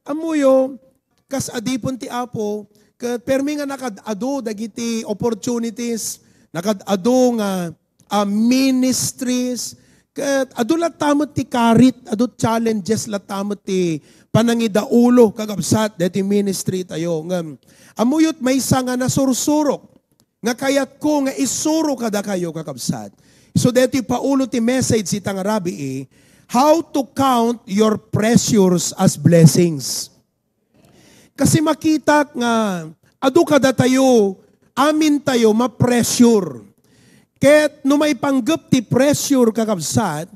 Amuyo, kas adipon ti Apo, kat permi nga nakadado dagiti opportunities, nakadado nga ministries, kat adu latamot ti karit, adu challenges latamot ti panangidaulo kagabsat deti ministry tayo. Amuyot may isa nga nasursurok, nga kayat ko nga isuro kada kayo kakabsat. So deti paulo ti message itang Arabi how to count your pressures as blessings. Kasi makita nga, adu kada tayo, amin tayo ma-pressure. Ket no may panggap ti pressure kakabsat,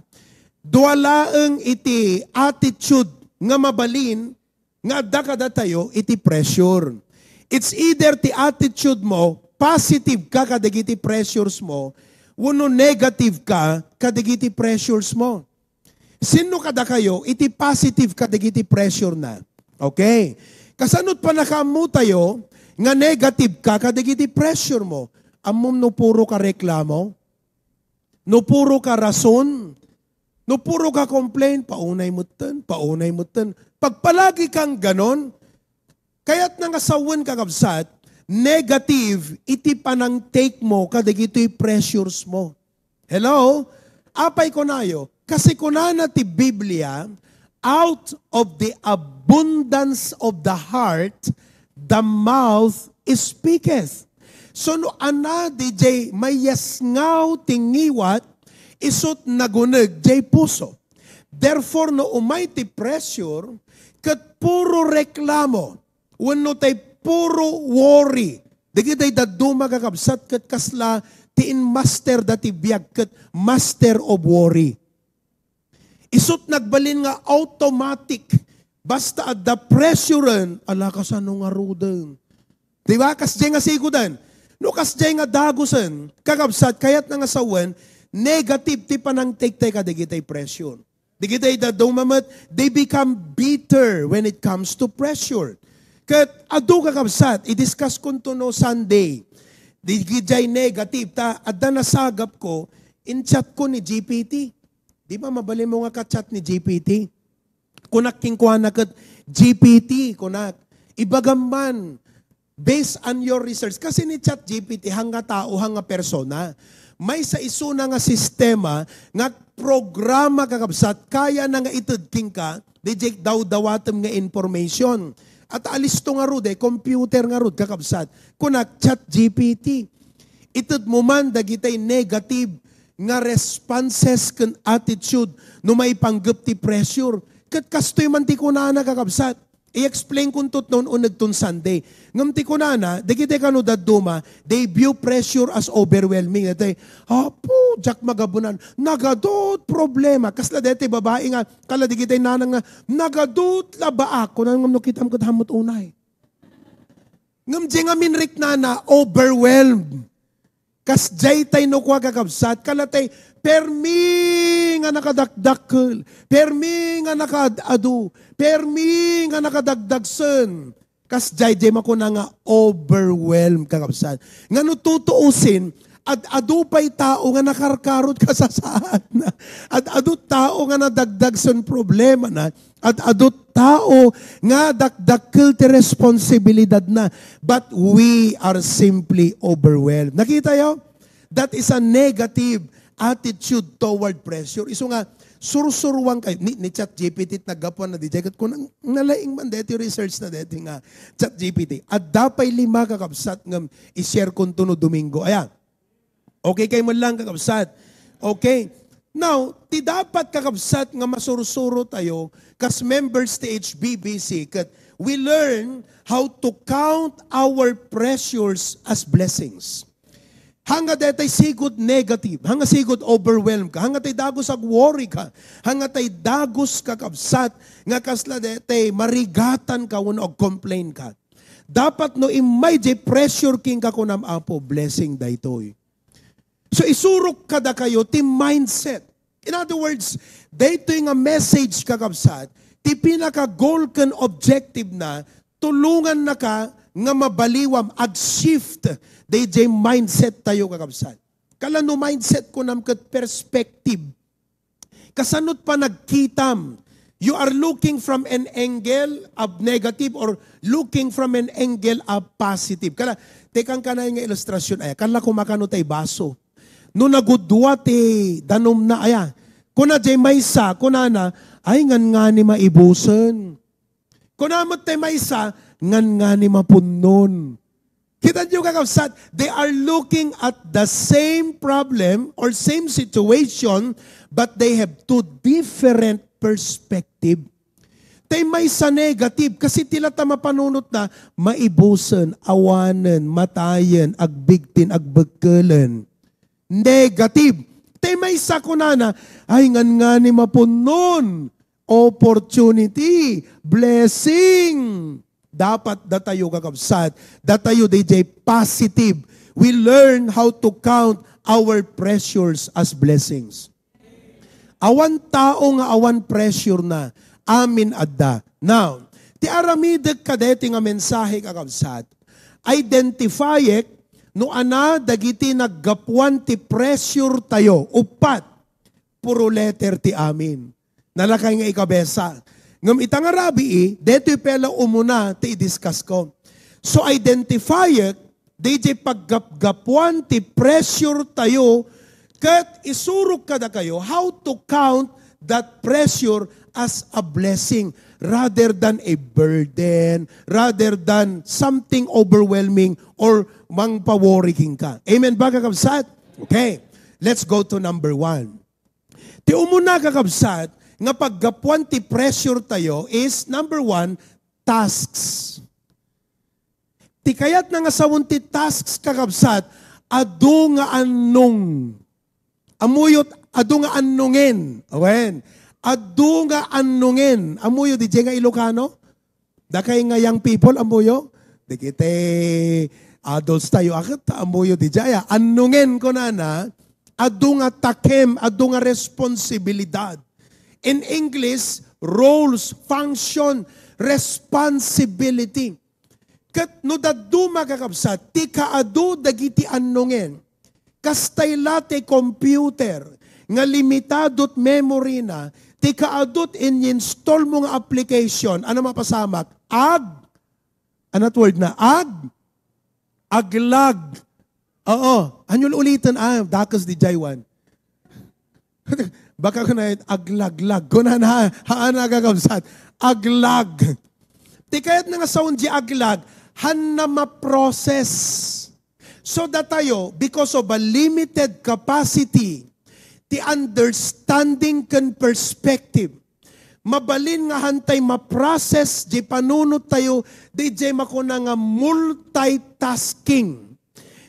dualaeng iti attitude nga mabalin, nga adda kada tayo iti pressure. It's either ti attitude mo, positive ka kadagiti pressures mo, wano negative ka kadagiti pressures mo. Sino kada kayo, iti positive kadagiti pressure na. Okay? Kasanot pa nakamu tayo, nga negative ka kadagiti pressure mo. Amom no puro ka reklamo, no puro ka rason, no puro ka complain, paunay mo ten. Pagpalagi kang ganon, kaya't nangasawan kakabsat, negative, iti panang take mo kadagiti pressures mo. Hello? Apay ko nayo, kasi kunana ti Biblia, out of the abundance of the heart, the mouth speaketh. So no ana DJ mayasngaw tingiwat, isot nagunag jay puso. Therefore no umay ti pressure, kat puro reklamo, wano tay puro worry. Dagi tay daduma kakabsat kat kasla tiin master dati biyag kat master of worry. Isot nagbalin nga automatic. Basta at the pressure ala kasano nga rudan. Diba? Kasjay nga sigudan. No kasjay nga dagusan. Kakabsat, kayat nga sawan, negative ti panang take-take ka digitay pressure. Digitay dadumamat, they become bitter when it comes to pressure. Kat adu kakabsat, i-discuss ko to no Sunday. Digitay negative, ta adda nasagap ko, in chat ko ni GPT. Di ba mabali mo nga ka-chat ni GPT? Kunak kingkuha na kat GPT, kunak. Ibagaman, based on your research. Kasi ni chat GPT, hanga tao, hanga persona. May sa isuna nga sistema, nga programa kakabsat, kaya na nga itudking ka, dijek daw-dawatem nga information. At alisto nga rude, computer nga rude kakabsat. Kunak chat GPT. Itud mo man, dagitay negative, nga responses kan attitude no may panggap ti pressure. Kat kastoy man ti kunana kakabsat. I-explain kung tut noon unag tun Sunday. Ngam ti kunana, dagiti kano daduma, they view pressure as overwhelming. Dati, apo, jak magabunan, nagadot problema. Kasla dati babae nga, kala digitay nanang nga, nagadot laba ako, nang ngam no kitam kat hamot unay. Ngam di nga minrik na overwhelmed. Kas jay tay no kwa kakabsat, kalatay, permi nga nakadakdakkel, permi nga nakadadu, permi nga nakadagdagsen. Kas jay makuna nga overwhelmed kakabsat. Nga no tutuusin, at adu pa'y tao nga nakarkarot ka sa saan na. At adu tao nga nadagdagsen problema na. At adu tao nga dakdakkel ti responsibilidad na. But we are simply overwhelmed. Nakita yo? That is a negative attitude toward pressure. Iso nga, sursuruang kayo. Ni chat GPT nagapuan na di jagat ko nalaing man deti research na deti nga chat GPT. At dapay 5 kakabsat ngam i-share kun tuno Domingo. Ayan. Okay kay mo lang kakabsat. Okay. Now, ti dapat kakabsat nga masursuro tayo kas members ti HBBC kat we learn how to count our pressures as blessings. Hanga detay sigud negative, hanga sigud overwhelmed ka, hanga tay dagos ag worry ka, hanga tay dagos kakabsat nga kasla detay marigatan ka wenno og complain ka. Dapat no imay jay pressure king ka kunam Apo blessing daytoy. So isurok kada kayo ti mindset. In other words, daytoy nga message kakabsat, ti pinaka goal ken objective na tulungan na ka nga mabaliwam ag shift DJ mindset tayo kakabsat. Kala no mindset ko nam kat perspective. Kasanot pa nagkitam You are looking from an angle of negative or looking from an angle of positive. Kala, tekang kanay nga ilustrasyon ay, kala kumakano tay baso. No nagudwa te, danom na aya. Kuna jay maysa, kuna na, ay ngan nga ni maibusen. Kuna mo tay maysa, ngan nga ni mapunnon. Kita nyo kakabsat, they are looking at the same problem or same situation, but they have two different perspective. Tay may sa negative, kasi tila ta mapanunot na, maibusen, awanen, matayen, agbigtin, agbagkelen. Negative. Tay may sa kunana, ay nga ni mapunon, opportunity, blessing. Dapat datayo kakabsat, datayo DJ positive. We learn how to count our pressures as blessings. Awan tao nga awan pressure na, amin adda. Now, ti aramidek kadeti nga mensahe kakabsat, identify no ana dagiti naggapuan ti pressure tayo, upat, puro letter ti amin. Nalakay nga ikabesa. Ngam itang arabi deto pela umuna ti i-discuss ko. So identify DJ paggapgapuan ti pressure tayo, kat isurok kada kayo how to count that pressure as a blessing rather than a burden, rather than something overwhelming or mangpaworrying ka. Amen ba kakabsat? Okay, let's go to number 1. Ti umuna kakabsat, nga paggapuan ti pressure tayo is number 1, tasks. Ti kayat na nga sawon ti tasks kakabsat, adu nga anong. Amuyot, adu nga annungen. Awen. Adu nga annungen. Amuyo, di nga Ilocano? Dakay nga young people, amuyo? Di kite adults tayo. Akit, amuyo di jaya. Annungen ko na, adu nga takem, adu nga responsibilidad. In English, roles, function, responsibility. Kat no dadu makakabsat, ti kaadu dagiti annungen. Kastay late computer, nga limitadot memory na, ti kaadot in-install mo nga application, ano mapasamak? Anot word na? Aglag. Oo. Anyol ulitin, dakas di Jaywan. Baka ko na aglaglag. Kunan haan nagagabsat. Aglag. Ti kayat na nga sound di aglag, han na ma-process. So that tayo, because of a limited capacity, the understanding can perspective, mabalin nga hantay ma-process, di panunot tayo, di jay makuna nga multitasking.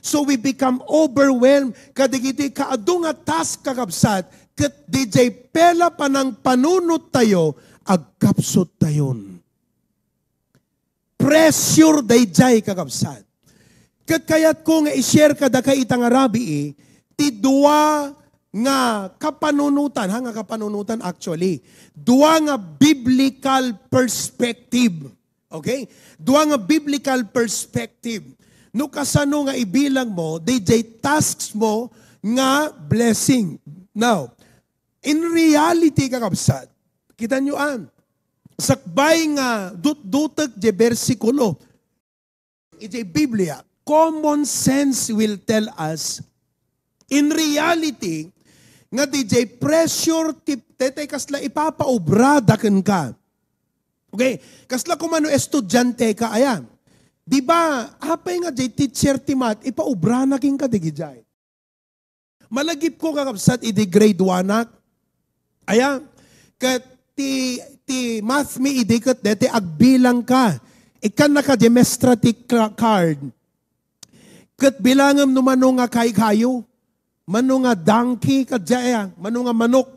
So we become overwhelmed, kadigiti kaadu nga task kakabsat, kat di jay pela panang panunot tayo, agkapsot tayon. Pressure di jay kakabsat. Kat kayat ko nga i-share kada kay itang arabi ti dua nga kapanunutan, nga kapanunutan actually, dua nga biblical perspective. Okay? Dua nga biblical perspective. No kasano nga ibilang mo, DJ tasks mo nga blessing. Now, in reality kakabsat, kita nyo sakbay nga dutag je versikulo, ije Biblia, common sense will tell us, in reality, nga DJ pressure tete kasla ipapaubrada ka. Okay? Kasla kumano estudyante ka ayan. Di ba, apay nga jay teacher ti mat, ipaubra na king ka digijay. Malagip ko kakabsat iti grade 1 nak. Ayan. Kat ti math mi idikot dete agbilang ka. Ikan na ka demonstrative card. Kat bilangam no manong nga kayo, manong nga donkey, kadjaya, manong nga manok.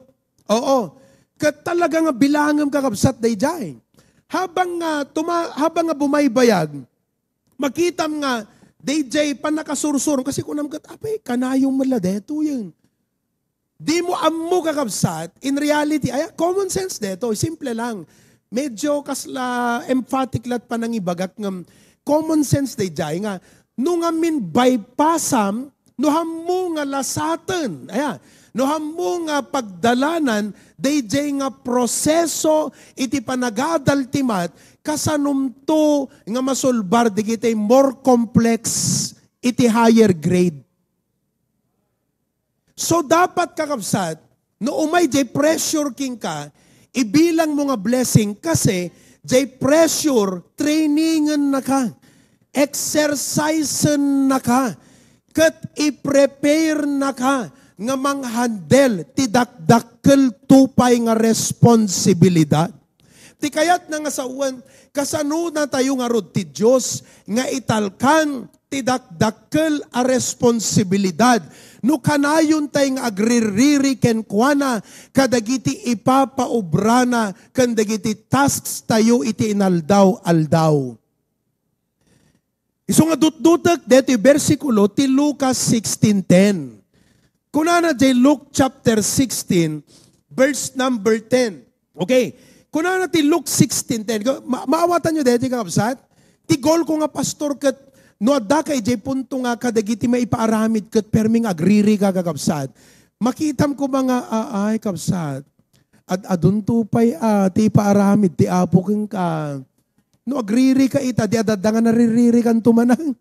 Oo. Kat talaga nga bilangam kakabsat day jay. Habang nga bumaybayag, makitam nga, day jay panakasursurong, kasi kunam kat, apay, kanayong maladeto yun. Di mo ammo kakabsat, in reality, common sense deto, simple lang. Medyo kasla emphatic lat panangibagak ng common sense day jay nga, no nga min bypassam, no hammo nga lasatan. No hamo nga pagdalanan, DJ nga proseso iti panagadaltimat, kasanumto nga masulbar di kita'y more complex iti higher grade. So dapat kakabsat, no umay jay pressure king ka, ibilang mo nga blessing kasi jay pressure, trainingan na ka, exercisean na ka, kat i-prepare na ka, nga manghandel, tidakdakkel tupay nga responsibilidad. Ti kayat na nga sa uwan, kasano na tayo nga rod ti Diyos, nga italkan, tidakdakkel a responsibilidad. No kanayon tayo nga agririri ken kuana, kadagiti ipapaubrana, kadagiti tasks tayo iti inaldaw-aldaw. Iso nga dutdutak deti versikulo ti Lucas 16:10. Kunana di Luke chapter 16, verse number 10. Okay. Kunana ti Luke 16:10. Maawatan nyo deti kakabsat? Ti goal ko nga pastor kat no adda kay jay punto nga kadagiti maipaaramid kat perming agriri ka kakabsat. Makitam ko mga ay kabsat. Adun tupay ti paaramid ti apo king ka. No agriri ka ita di adadda nga naririri kan tumanan.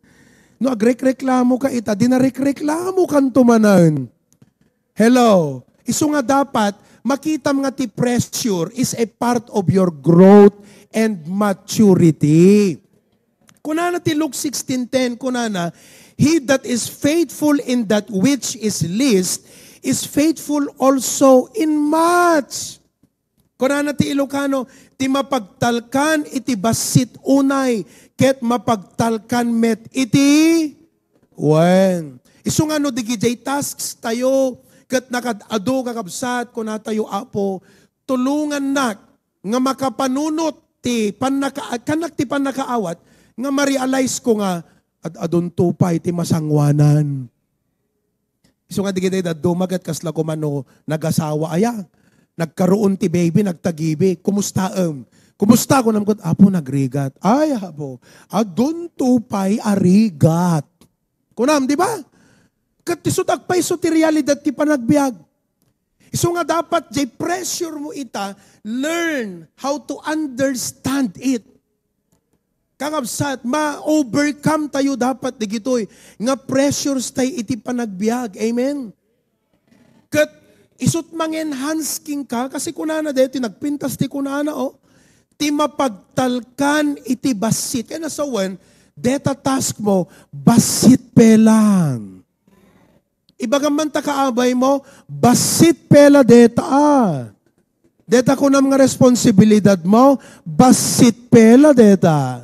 No agrekreklamo ka ita di narekreklamo kan tumanan. Hello. Isu nga dapat makita nga ti pressure is a part of your growth and maturity. Kunana ti Luke 16:10 kunana, he that is faithful in that which is least is faithful also in much. Kunana ti Ilocano, ti mapagtalkan iti basit unay, ket mapagtalkan met iti wen. Isu nga no digijay tasks tayo, ket nakadado kakabsat ko na tayo apo, tulungan nak nga makapanunot ti kanak ti panakaawat nga ma-realize ko nga adon tupay ti masangwanan. Isu nga digitay daddo magat kasla ko mano nagasawa aya. Nagkaroon ti baby, nagtagibi. Kumusta Kumusta ko namkot apo nagrigat. Ay apo, adon tupay arigat. Kunam, di ba? Kat isut agpay so ti realidad ti panagbiag. Iso nga dapat jay pressure mo ita, learn how to understand it. Kakabsat, ma-overcome tayo dapat digitoy. Nga pressures tayo iti panagbiag. Amen? Kat isut mang-enhance king ka, kasi kunana dito, nagpintas ti kunana, ti mapagtalkan iti basit. Kaya nasawan, deta task mo, basit pelang. Ibagaman ta kaabay mo, basit pela deta Deta ko na mga responsibilidad mo, basit pela deta.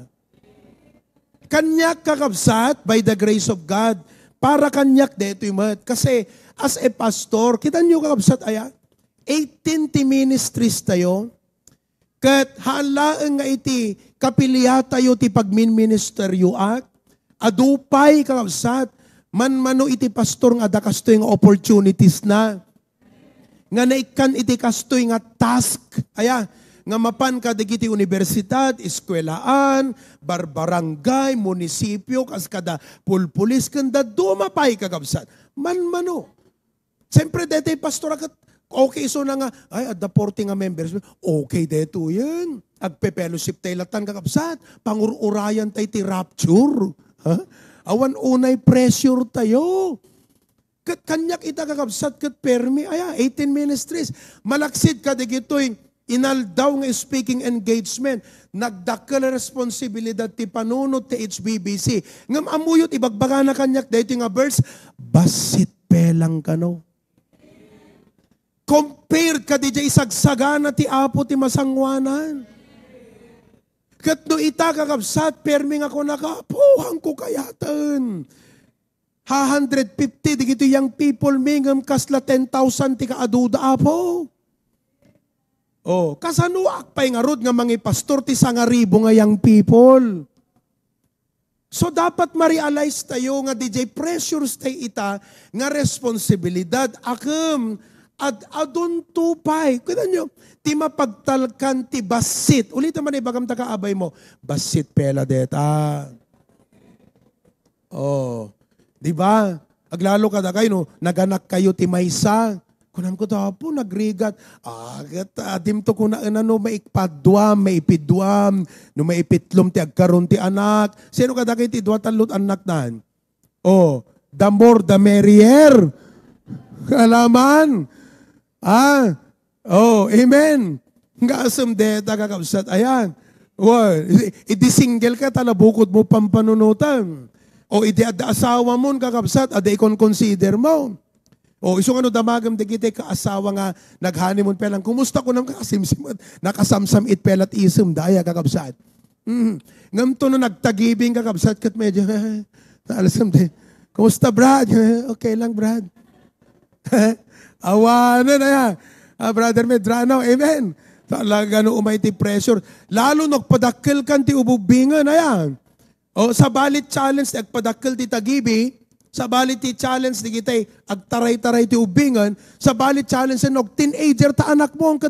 Kanyak kakabsat by the grace of God, para kanyak deto imat. Kasi as a pastor, kita nyo kakabsat aya, 18 ti ministries tayo, kat halaan nga iti kapilya tayo ti pagmin-ministeryo at, adupay kakabsat, man-mano iti pastor nga dakastoy nga opportunities na. Nga naikan iti kastoy nga task. Aya, nga mapan ka digiti universidad, eskwelaan, barbarangay, munisipyo, kas kada pulpulis, kanda dumapay kagabsat. Man-mano. Siyempre, dete pastor akat, okay so na nga, ay, adda 40 nga members, okay deto yan. Agpe-fellowship tayo latan kagabsat, pangururayan tayo ti rapture. Ha? Awan unay pressure tayo. Kanyak ita kakabsat kat permi, 18 ministries. Malaksid ka digitoy, inaldaw nga speaking engagement, nagdakkel responsibilidad ti panunot ti HBBC. Ngam amuyot, ibagbaga na kanyak, dito nga verse, basit pelang kano. Compared ka di jay sagsagana ti apo ti masangwanan. Kat no ita kakabsat, perming ako nakapuhang ko kayatan. 150, digito yung people mingam kasla 10,000 ti kaaduda apo. Kasanuak pa'y nga rod nga mga pastor ti sangaribo nga yung people. So dapat ma-realize tayo nga DJ pressures tayo ita nga responsibilidad akam at adun tupay. Kita nyo, ti mapagtalkan ti basit. Ulit naman ibagam takaabay mo, basit pela deta. Di ba? Aglalo ka da kayo, no? Naganak kayo ti maysa. Kunam ko tapo, nagrigat. Adim to kuna no maikpadwam, maipidwam, no maipitlom ti agkaron ti anak. Sino kada kay ti dua talot anak nan? Oh, the more the merrier. Kalaman. Amen. Nga asam deta kakabsat. Ayan. Idi single ka, talabukod mo pampanunutan. O idi asawa mo kakabsat, ada ikon consider mo. O isong damagam di kita kaasawa nga nag-honeymoon pelang. Kumusta ko nang kakasimsim nakasamsam it pelat isum daya kakabsat. Ngam to no nagtagibing kakabsat kat medyo alasam din. Kumusta Brad? Okay lang Brad. Awanan na yan. Brother Medrano, amen. Talaga no umayti pressure. Lalo nagpadakil kan ti ububingan na yan. O sa balit challenge, nagpadakil ti tagibi. Sa balit ti challenge di kita agtaray-taray ti ubingan, sa balit challenge nog teenager ta anak mo kat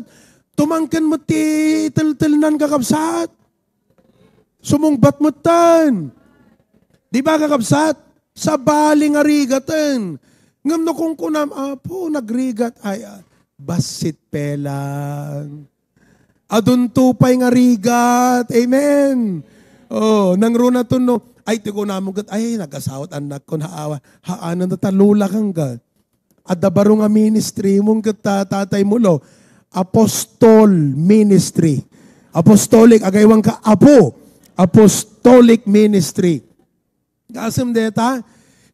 tumangken mo ti tel-telnan kakabsat. Sumungbat mo tan. Di ba kakabsat? Sa baling arigatan. Ngam no kung kunam apo nagrigat ay basit pelang. Adun tupay nga rigat. Amen. Oh, nang runa to no. Ay, tiko na mo kat, ay, nag-asawat anak ko, naawa. Haanan na talula kang ka. At dabaro nga ministry mong kat tatay mo lo. Apostol ministry. Apostolic, agaywang ka, apo. Apostolic ministry. Kasam deta.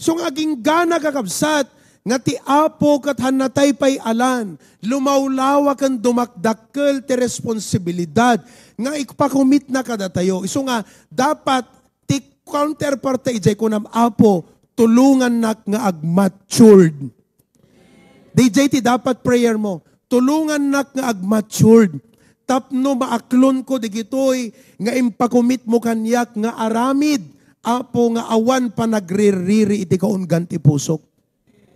So nga aging gana kakabsat, nga ti apo kat hanatay pay alan, lumawlawa kan dumakdakkel ti responsibilidad, nga ikpakumit na kada tayo. So nga, dapat counterpart ijay ko nam apo tulungan nak nga agmatured. DJ ti dapat prayer mo. Tulungan nak nga agmatured. Tapno maaklon ko digitoy nga impakumit mo kanyak nga aramid. Apo nga awan pa nagririri iti kaungan ti pusok.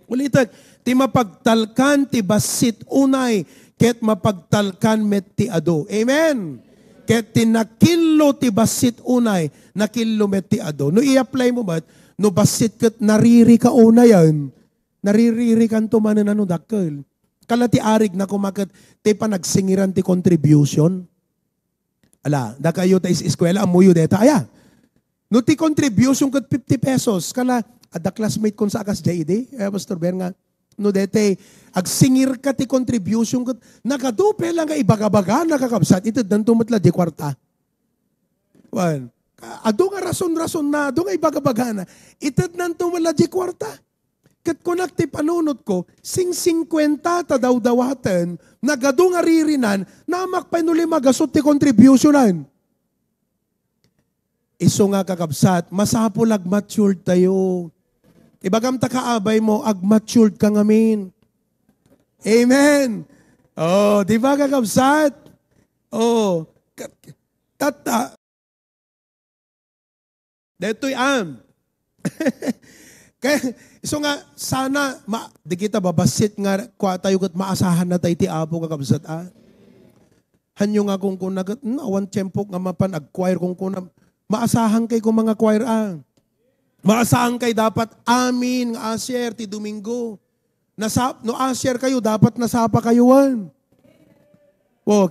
Ulitan, ti mapagtalkan ti basit unay ket mapagtalkan met ti ado. Amen. Ket tinakillo ti basit unay, nakillo met ti ado. No i-apply mo ba? No basit ket nariri ka unay yan. Naririri kan to manan ano dakkel. Kala ti arig na kumakat ti panagsingiran ti contribution. Ala, da kayo ta eskwela amuyo deta aya. No ti contribution ket 50 pesos. Kala ada classmate kon sa akas JD, Pastor Ber nga. No dete agsingir ka ti contribution ket nakadupe lang nga ibagabaga nakakabsat ito danto metla di kwarta. Wan. Ado nga rason-rason na ado nga ibagabaga na. Ited nanto metla di kwarta. Ket kunak ti panunot ko sing 50 ta daw-dawatan nagado nga ririnan namak panuli magasot ti contributionan. Iso nga kakabsat masapol ag matured tayo. Ibagam ta kaabay mo, ag-matured ka ngamin. Amen. Oh, di ba kakabsat? Oh, tata. Deto'y Kaya, so nga, sana, di kita babasit nga, kwa tayo kat maasahan na tayo ti apo kakabsat, Hanyo nga kung nagat, awan tiyempok nga mapan, ag-choir kung maasahan kay kung mga choir, Maasahan kay dapat amin nga asyer ti Domingo. No asyer kayo, dapat nasapa kayuan.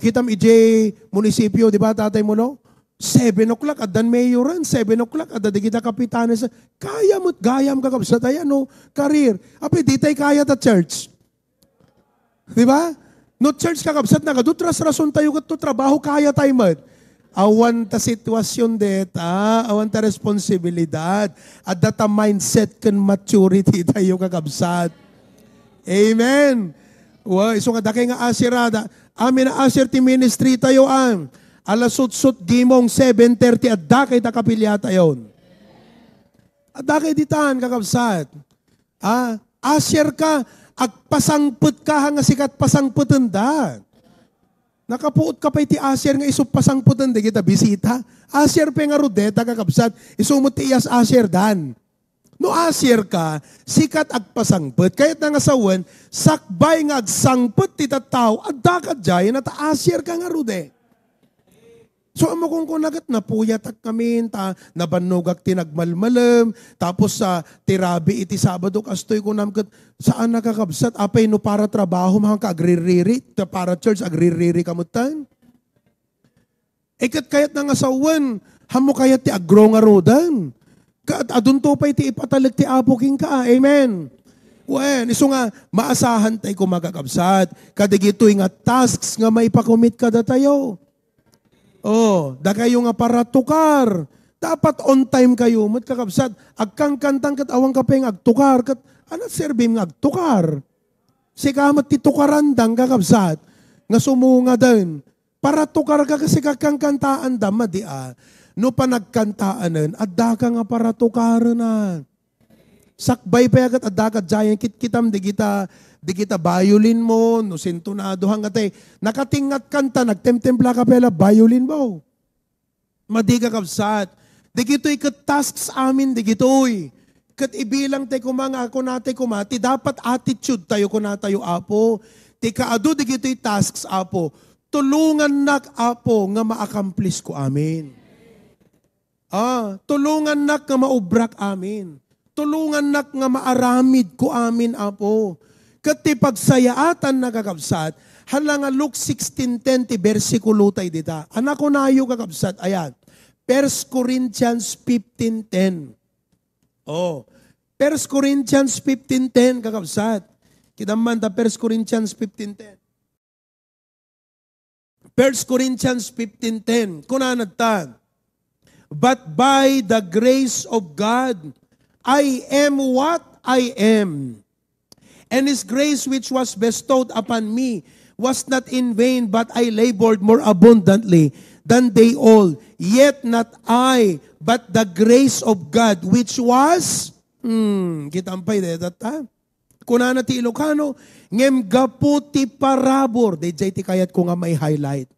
Kitam ije munisipyo, di ba tatay mo no? 7 o'clock, adan mayoran, 7 o'clock, ada di kita kapitanes. Kaya mo't gayam ka sa tayo, no? Karir. Api, di tayo kaya ta church. Di ba? No church kakabsat na ka, dutras rason tayo kat trabaho kaya tayo mat. Awan ta sitwasyon deta, awan ta responsibilidad, at data mindset kan maturity tayo kakabsat. Amen. So nga dakay nga asirada, amin na asir ti ministry tayo alasut-sut gimong 7:30 at dakay ta kapilyata yon. At dakay ditan kakabsat. Asir ka, agpasangput ka nga sikat pasangputan da. Nakapuot ka pa iti asyer nga isupasang putan di kita bisita. Asyer pa nga rudeta kakabsat. Isumot ti iyas asyer dan. No asyer ka, sikat agpasangput. Kahit nga sawan, sakbay nga agsangput ti tataw at dakad jay na ta asyer ka nga rude. So amo kung kunagat napuyat ak kami, nabanogak tinagmalmalam, tapos sa tirabi iti Sabado kastoy ko namkat saan nakakabsat, apay no para trabaho mahang ka agririri, para church agririri kamutan. Ikat kayat nga asawan, hamo kayat ti agro nga rodan. Adun to pa iti ipatalag ti apo king ka, amen. Wen, iso nga maasahan tayo kung magakabsat, kadigitoy nga tasks nga maipakomit kada tayo. Oh, da kayo nga para tukar. Dapat on time kayo, mat kakabsat. Agkang kantang kat awang kapeng agtukar, kat anat serbim nga agtukar. Sikamat ti tukarandang kakabsat, nga sumunga din. Para tukar ka kasi kakang kantaan dama di no panagkantaanan, adda ka nga para tukar na. Sakbay pa yagat adda ka giant kitam di kita violin mo, no sintonado hanggatay. Nakatingat kanta, nagtemtempla ka pala, violin mo. Madi ka kapsat. Di gito'y tasks amin, di gito'y. Kat ibilang tayo kumanga, ako natin kumati, dapat attitude tayo kung tayo apo. Ti kaado, di gito'y tasks apo. Tulungan nak apo nga ma-accomplish ko amin. Tulungan nak nga maubrak amin. Tulungan nak nga maaramid ko amin apo. Kati pagsayaatan nakakabsat, hala nga Luke 16:10 ti versikulo tayo dita. Anak ko na ayo kakabsat, ayan. 1 Corinthians 15:10. 1 Corinthians 15:10 kakabsat. Kidaman ta 1 Corinthians 15:10. 1 Corinthians 15:10. Kunanad ta. But by the grace of God, I am what I am. And His grace which was bestowed upon me was not in vain, but I labored more abundantly than they all. Yet not I, but the grace of God which was, kitampay deta. Kunana ti Ilocano, ngem gaputi parabor. Dejay ti kayat ko nga may highlight.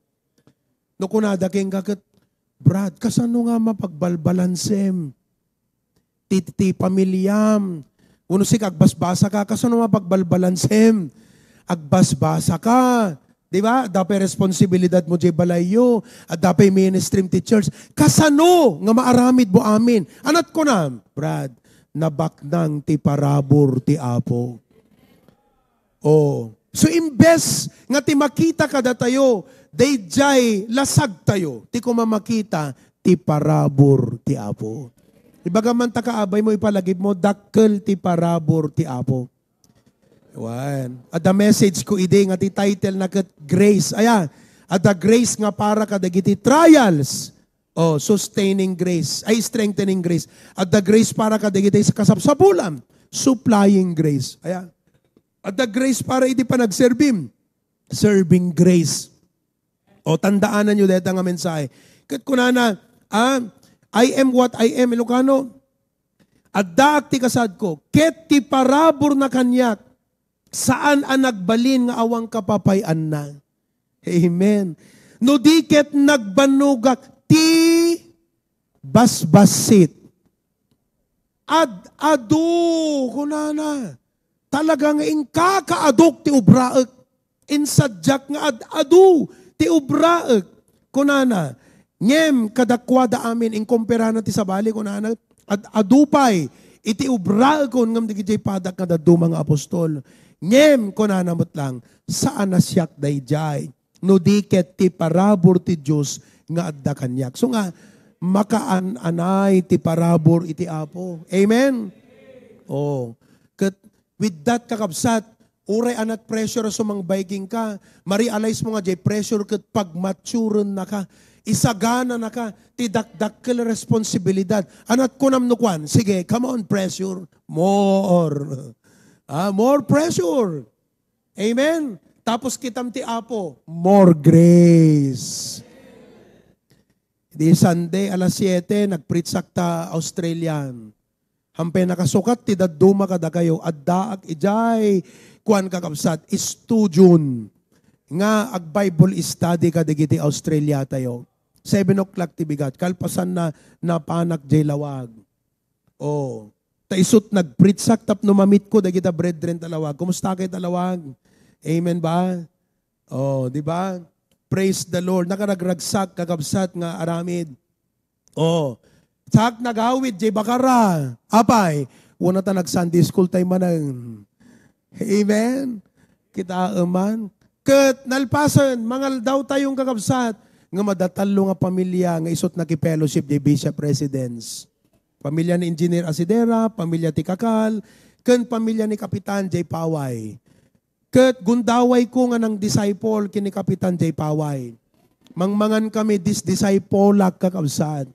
No kunada keng kakit, Brad, kasano nga mapagbalbalansem? Titi pamilyam. Uno si agbasbasa ka, kasano mapagbalbalansem? Agbasbasa ka. Di ba? Dapay responsibilidad mo jay balayo. At dapay ministry ti church. Kasano nga maaramid mo amin? Anat ko na, Brad, nabaknang ti parabor ti apo. So imbes nga ti makita kada tayo, day jay lasag tayo. Ti kumamakita, ti parabor ti apo. Ibaga man takaabay mo ipalagib mo, dakkel ti parabor ti apo. Ayan. At the message ko ide nga ti title na kat grace. Ayan. At the grace nga para kadagiti trials. Sustaining grace. Ay, strengthening grace. At the grace para kadagiti sa kasapsapulam. Supplying grace. Ayan. At the grace para iti pa nagserbim. Serving grace. Tandaanan nyo dito nga mensahe. Kat kunana, I am what I am. Ilocano, adda ti kasad ko, ket ti parabor na kanyak, saan ang nagbalin nga awang kapapayan na. Amen. No di ket nagbanugak, ti basbasit. Adu, kunana, talagang inkakaadok ti ubraek, insadyak nga adu, ti ubraek, kunana, ngem kadakwada amin in kumpara na ti sabali ko na adupay iti ubra kon ngam digiti padak kada du mga apostol. Ngem ko nanamot lang saan nasyak dayjay no diket ti parabor ti Dios nga adda kanyak. So nga makaan-anay ti parabor iti apo. Amen. Ket with that kakabsat uray anak pressure sa mga biking ka, ma-realize mo nga jay pressure ket pag mature na ka. Isagana na ka, tidakdakkel responsibilidad. Anat ko namnukwan, sige, come on, pressure. More. More pressure. Amen? Tapos kitam ti apo, more grace. Di Sunday, alas 7, nagpritsak ta Australian. Hampay nakasukat, ti daduma kada kayo, addaak ijay, kuan kakabsat, istudyon. Nga, ag-Bible study ka digiti Australia tayo. 7 o'clock ti bigat. Kalpasan na napanak jay lawag. Taisot nagpritsak tap numamit ko dagita brethren talawag. Kumusta kay talawag? Amen ba? Di ba? Praise the Lord. Nakaragragsak, kakabsat nga aramid. Oh, sak nagawid, jay bakara. Apay, una ta nag-Sunday school tayo manang. Amen? Kita man. Kat nalpasan, mangal daw tayong kakabsat, nga madatalo nga pamilya, nga isot na ki-fellowship di Bishop Residence. Pamilya ni Engineer Asidera, pamilya ti Kakal, ken pamilya ni Kapitan J. Paway. Ket gundaway ko nga ng disciple kini Kapitan J. Paway. Mangmangan kami disciple kakabsat.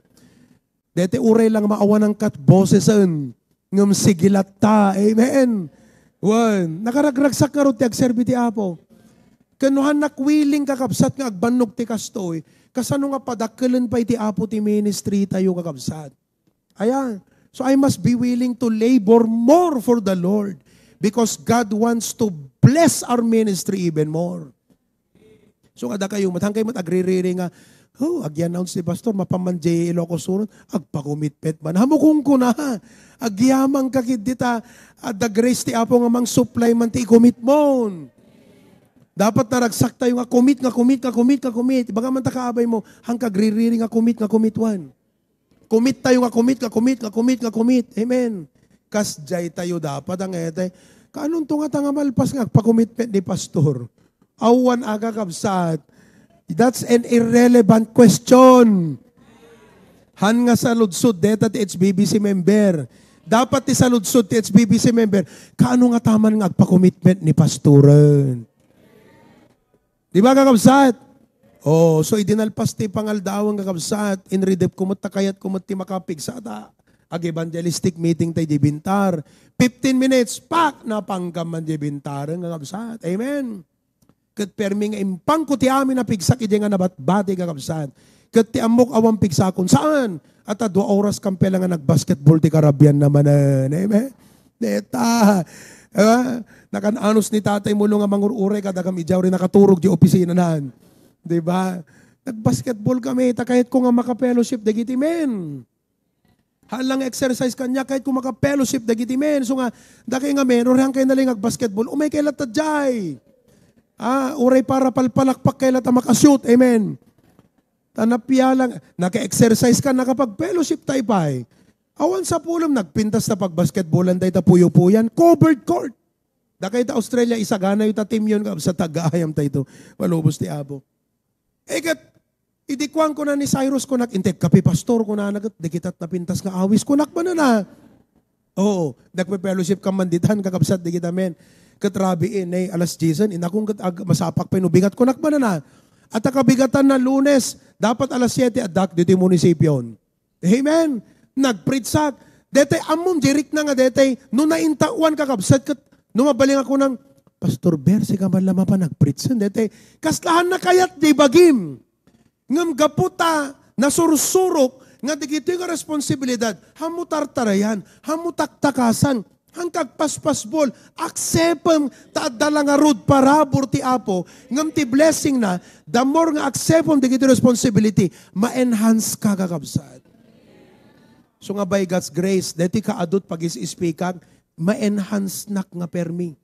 Dete uray lang maawan ng kat bosesen ngem sigilat ta. Amen. Wan, nakaragragsak nga ro ti agserbi ti Apo. Kanuhan nakwiling kakabsat nga agbannog ti kastoy. Kasano nga padakkelen pa iti Apo ti ministry tayo kakabsat. Ayan. So I must be willing to labor more for the Lord because God wants to bless our ministry even more. So kada kayo matangkay agriri nga, ag-announce ni Pastor, mapamanjay Ilocos Sur, agpakumitpet man. Hamukong ko na, agyamang kakid dita, the grace ti Apo nga mang supply man ti i-commit mo. Dapat naragsak tayo nga commit. Baga man takaabay mo, hang kagriri nga commit one. Commit tayo nga commit. Amen. Kasjay tayo dapat ang etay. Kaanong tunga nga malpas nga agpakumitpet ni Pastor? Awan aga kabsat. That's an irrelevant question. Han nga sa ludsod, deta ti HBBC member. Dapat ti sa ludsod ti HBBC member. Kaano nga taman nga agpa-commitment ni pastoren? Di ba kakabsat? Oh, so idinalpas ti pangaldawang kakabsat. In redep kumot takayat kumot ti makapigsata. Ag-evangelistic meeting tayo di Bintar. 15 minutes, pak! Napanggaman di Bintar. Kakabsat. Amen. Kat permi nga impang ko ti amin na pigsak iti nga nabatbati kakabsat. Kat ti amok awang pigsakon. Saan? At 2 oras kampela nga nagbasketball ti Caribbean naman. Amen? Neta. Nakananos ni tatay mo nga mangururay kada kami diyaw rin nakaturog di opisina naan. Diba? Nagbasketball kami. Kahit ko nga maka-fellowship dagiti men. Halang exercise kanya kahit ko maka-fellowship dagiti men. So nga, daki nga men, orang kayo naling nagbasketball, umay kay latadjay. Uray para palpalakpak kay lata makashoot. Amen. Tanapya lang, naka-exercise ka, nakapag-fellowship tayo pa eh. Awan sa pulam, nagpintas na pag-basketballan tayo tapuyo-puyan, covered court. Dakay ta Australia, isagana yung team yun, sa taga-ayam tayo ito, malubos ti Abo. Kat, idikuan ko na ni Cyrus ko intek, kapi pastor ko na nagat, dikitat na pintas nga awis ko nakman na. Oo, nagpe-fellowship ka manditan, kakabsat, dikita men. Katrabiin, alas Jason, inakong masapak pa inubigat ko nakman na. At akabigatan na Lunes, dapat alas 7 adak dito yung munisipyon. Amen. Nagpritsak. Dete, amom, jerik na nga dete, nung naintawan kakabsat, numabaling ako ng, Pastor Bersi ka man lama pa nagpritsan. Dete, kaslahan na kayat di bagim. Ngam gaputa, nasursurok, nga digito yung responsibilidad, hamutartarayan, hamutaktakasan, ang kagpaspasbol, aksepam taadala nga rod parabor ti Apo, ngam ti blessing na, the more nga aksepam digito responsibility, ma-enhance ka kakabsat. So nga by God's grace, deti ka adot pag-is-speakag, ma-enhance nak nga permi.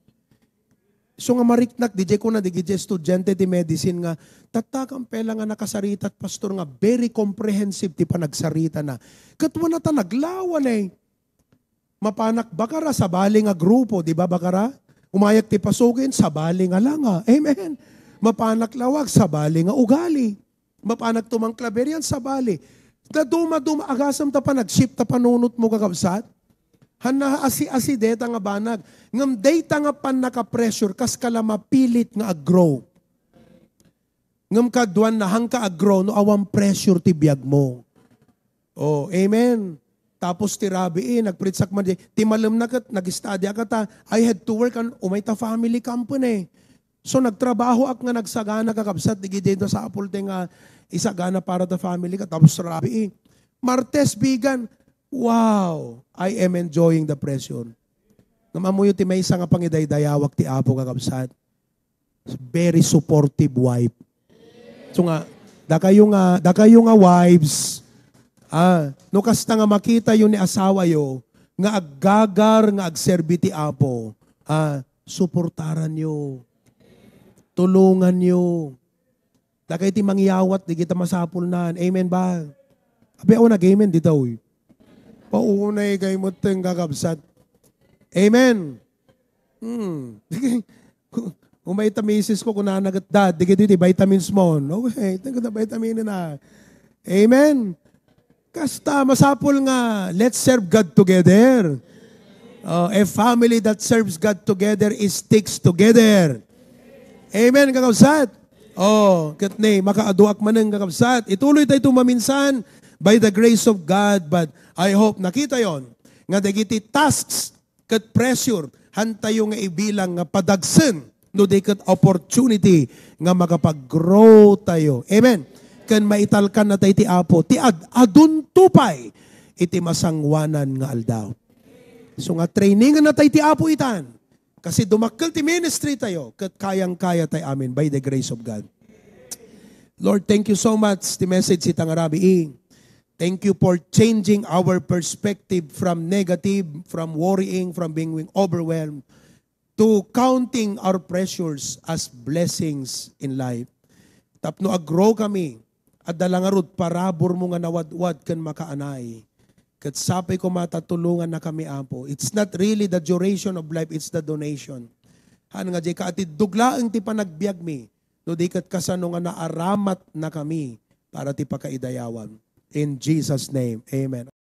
So nga mariknak, DJ ko na, DJ estudyante di medicine nga, tatakang pela nga nakasarita at pastor nga, very comprehensive ti panagsarita na. Katwa na ta naglawan eh. Mapanak bakara sa bali nga grupo, di ba bakara? Umayak ti pasukin, sa bali nga lang nga. Amen. Mapanak lawag, sa bali nga ugali. Mapanak tumang klaber yan, sa bali. Duma agasam ta pa, nag-ship ta panunot mo kakabsat. Hana asi deta nga banag. Ngam data nga pan naka-pressure, kas kala mapilit nga ag-grow. Ngam kadwan na hang ka ag-grow, no awang pressure ti biyag mo. Oh, amen. Tapos ti Rabi, nagpritsak man di. Ti malam na kat, nag-study akata, I had to work on umayta family company. So nagtrabaho ak nga nagsagana kakabsat, digi dito sa apulte nga isagana para ta family ka. Tapos Rabi, Martes bigan, wow, I am enjoying the pressure. Namamuyo ti may isa nga pangidaydayawak ti Apo kakabsat. Very supportive wife. So nga, da kayo nga wives, no kasta nga makita yun ni asawa yo, nga aggagar, nga agserbi ti Apo, suportaran nyo. Tulungan nyo. Dakay ti mangyawat, di kita masapul na. Amen ba? Abi ako nag-amen di daw. Paunay kay mo teng kakabsat. Amen. Kung may tamisis ko, kung nanagat dad, di kita vitamins mo. Okay, tingko na vitamin na. Amen. Kasta, masapul nga, let's serve God together. A family that serves God together sticks together. Amen, kakabsat. Katne, makaaduak man ng kakabsat. Ituloy tayo tumaminsan by the grace of God, but I hope nakita yon nga dagiti tasks kat pressure hantayo nga ibilang nga padagsen no di kat opportunity nga makapag-grow tayo. Amen. Kan maitalkan na tayo ti Apo, ti adun tupay iti masangwanan nga aldaw. So nga trainingan na tayo ti Apo itan. Kasi dumakkel ti ministry tayo, kat kayang-kaya tayo amin by the grace of God. Lord, thank you so much ti message itang Arabi. Thank you for changing our perspective from negative, from worrying, from being overwhelmed, to counting our pressures as blessings in life. Tapno agrow kami, at dalangarod parabor mo nga nawadwad kan makaanay. Kat sapay ko matatulungan na kami, Apo. It's not really the duration of life, it's the donation. Han nga di ka ati duglaang ti panagbiag mi, no di kat kasano nga naaramat na kami para ti pakaidayawan. In Jesus' name, amen.